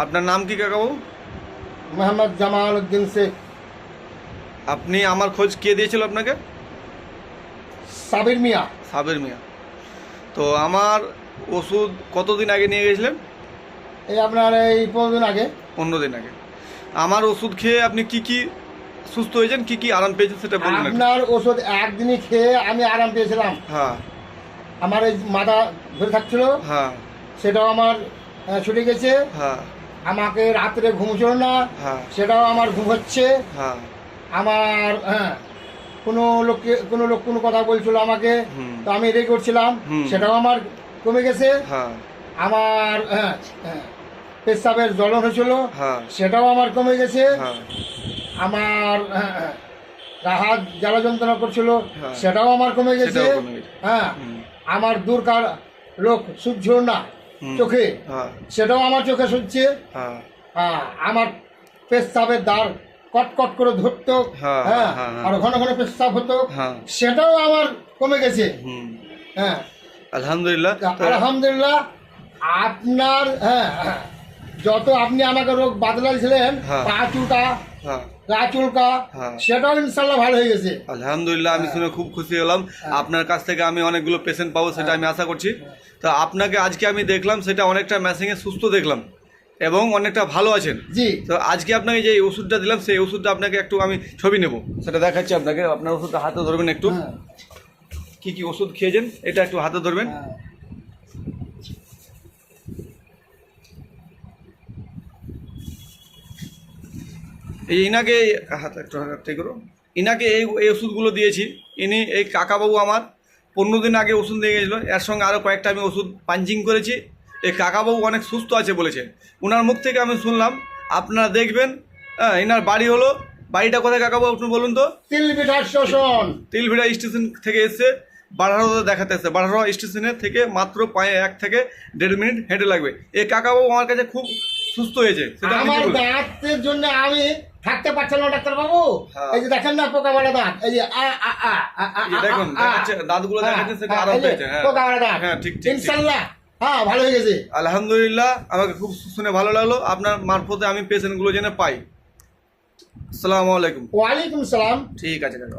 আপনার নাম কি কাকাবাবু? মোহাম্মদ জামাল উদ্দিন শেখ। আপনি আমার খোঁজ কে দিয়েছিল আপনাকে? সাবির মিয়া। সাবের মিয়া। তো আমার ওষুধ কতদিন আগে নিয়ে গেছিলেন? এই আপনার এই 15 দিন আগে। 15 দিন আগে। আমার ওষুধ খেয়ে আপনি কি কি সুস্থ হয়েছেন, কি কি আরাম পেয়েছেন সেটা বলুন একটু। আপনার ওষুধ একদিনই খেয়ে আমি আরাম পেয়েছিলাম। হ্যাঁ আমার এই মাথা ধরে থাকছিল, হ্যাঁ সেটাও আমার ছুটে গেছে। হ্যাঁ আমাকে রাত্রে ঘুম ছিল না, হ্যাঁ সেটাও আমার ঘুম হচ্ছে। হ্যাঁ আমার কোনো লোক কোনো কথা বলছিল আমাকে, হুম। তো আমি রেগে করছিলাম, হুম। সেটাও আমার কমে গেছে। হ্যাঁ আমার পেশাবের জ্বলন হয়েছিল, হ্যাঁ সেটাও আমার কমে গেছে। হ্যাঁ আমার হাত জ্বালা যন্ত্রণা করছিল, হ্যাঁ। সেটাও আমার কমে গেছে। সেটাও কমে গেছে। হ্যাঁ, হুম। আমার দূরকার লোক সহ্য না হুম। চোখে, হ্যাঁ সেটাও আমার চোখে সহ্যে। হ্যাঁ আমার পেশাবের দ্বার কটকট করে ধরতো, হ্যাঁ, হ্যাঁ, হ্যাঁ, হ্যাঁ। আর ঘন ঘন পেশাব হতো, হ্যাঁ। সেটাও আমার কমে গেছে। হুম। হ্যাঁ, আলহামদুলিল্লাহ। আলহামদুলিল্লাহ। আপনার যত আপনি আমাকে রোগ বাদলাইছিলেন, হ্যাঁ। পা চুলকা, হ্যাঁ গা চুলকা, হ্যাঁ। সেটাও ইনশাল্লাহ ভালো হয়ে গেছে। আলহামদুলিল্লাহ, আমি শুনে খুব খুশি হলাম। আপনার কাছ থেকে আমি অনেকগুলো পেশেন্ট পাবো সেটা আমি আশা করছি। তো আপনাকে আজকে আমি দেখলাম, সেটা অনেকটা ম্যাসিংয়ে সুস্থ দেখলাম এবং অনেকটা ভালো আছেন। জি। তো আজকে আপনাকে যে ওষুধটা দিলাম সেই ওষুধটা আপনাকে একটু আমি ছবি নেব, সেটা দেখাচ্ছি আপনাকে। আপনার ওষুধটা হাতে ধরবেন একটু, হ্যাঁ, কি কি ওষুধ খেয়েছেন এটা একটু হাতে ধরবেন। হ্যাঁ। এই ইনাকে হাতে একটু হাতে করো, ইনাকে এই ওষুধগুলো দিয়েছি। ইনি এই কাকাবাবু আমার 15 দিন আগে ওষুধ দিয়ে গেছিলো, এর সঙ্গে আরও কয়েকটা আমি ওষুধ পাঞ্চিং করেছি। এই কাকাবাবু অনেক সুস্থ আছে বলেছে, ওনার মুখ থেকে আমি শুনলাম। আপনারা দেখবেন। হ্যাঁ, এনার বাড়ি হলো, বাড়িটা কোথায় কাকাবাবু আপনি বলুন তো? তিলপিঠা স্টেশন। তিলভিড়া স্টেশন থেকে এসে বারহারা দেখাতে এসে, বারহারা স্টেশনের থেকে মাত্র পায়ে 1 থেকে 1.5 মিনিট হেঁটে লাগবে। এই কাকাবাবু আমার কাছে খুব সুস্থ হয়েছে, সেটা আমি আমার কি বলবো? দাঁতের জন্য আমি থাকতে পারছিলাম না ডাক্তার বাবু। হ্যাঁ। এই যে দেখেন না পোকা মারা দাঁত, এই যে এই দেখুন, দেখাচ্ছে, দাঁতগুলো দেখাচ্ছে, সেটা আরাম পেয়েছে। হ্যাঁ পোকা মারা দাঁত। হ্যাঁ, ঠিক ঠিক ঠিক। ইনশাল্লাহ হ্যাঁ ভালো হয়ে গেছে। আলহামদুলিল্লাহ, আমাকে খুব শুনে ভালো লাগলো। আপনার মারফতে আমি পেশেন্টগুলো যেন পাই। আসসালামু আলাইকুম। ওয়ালাইকুম সালাম। ঠিক আছে কাকা।